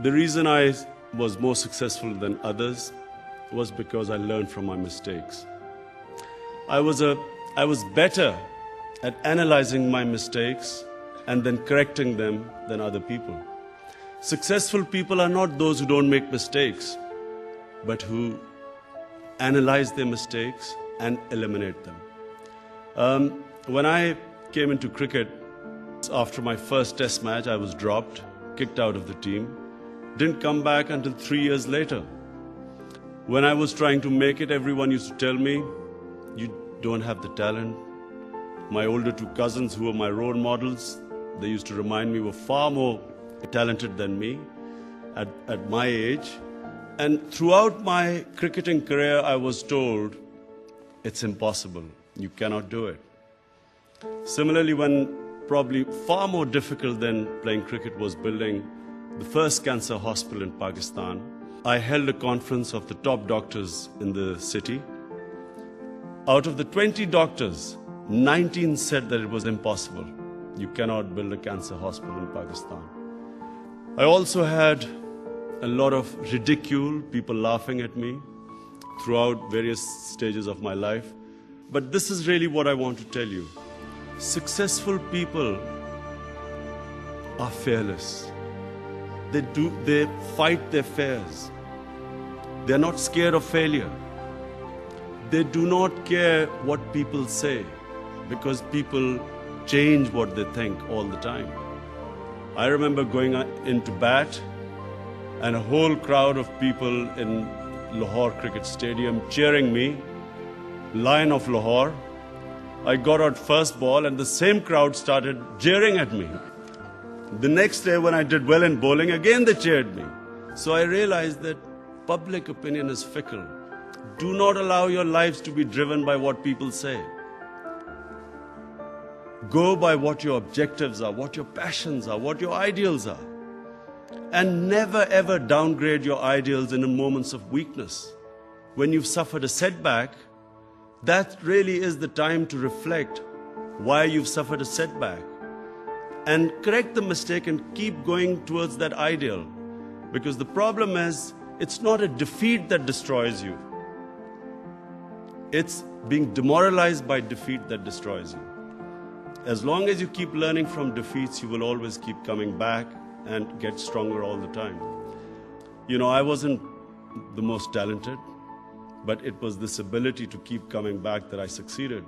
The reason I was more successful than others was because I learned from my mistakes. I was better at analyzing my mistakes and then correcting them than other people. Successful people are not those who don't make mistakes, but who analyze their mistakes and eliminate them. When I came into cricket, after my first test match, I was dropped, kicked out of the team. Didn't come back until 3 years later. When I was trying to make it, everyone used to tell me, you don't have the talent. My older two cousins, who were my role models, they used to remind me, were far more talented than me at my age. And throughout my cricketing career, I was told, it's impossible, you cannot do it. Similarly, when probably far more difficult than playing cricket was building the first cancer hospital in Pakistan, I held a conference of the top doctors in the city. Out of the 20 doctors, 19 said that it was impossible. You cannot build a cancer hospital in Pakistan. I also had a lot of ridicule, people laughing at me throughout various stages of my life. But this is really what I want to tell you. Successful people are fearless. They fight their fears. They're not scared of failure. They do not care what people say, because people change what they think all the time. I remember going into bat and a whole crowd of people in Lahore Cricket Stadium cheering me, Lion of Lahore. I got out first ball and the same crowd started jeering at me. The next day when I did well in bowling, again they cheered me. So I realized that public opinion is fickle. Do not allow your lives to be driven by what people say. Go by what your objectives are, what your passions are, what your ideals are. And never ever downgrade your ideals in moments of weakness. When you've suffered a setback, that really is the time to reflect why you've suffered a setback. And correct the mistake and keep going towards that ideal. Because the problem is, it's not a defeat that destroys you. It's being demoralized by defeat that destroys you. As long as you keep learning from defeats, you will always keep coming back and get stronger all the time. You know, I wasn't the most talented, but it was this ability to keep coming back that I succeeded.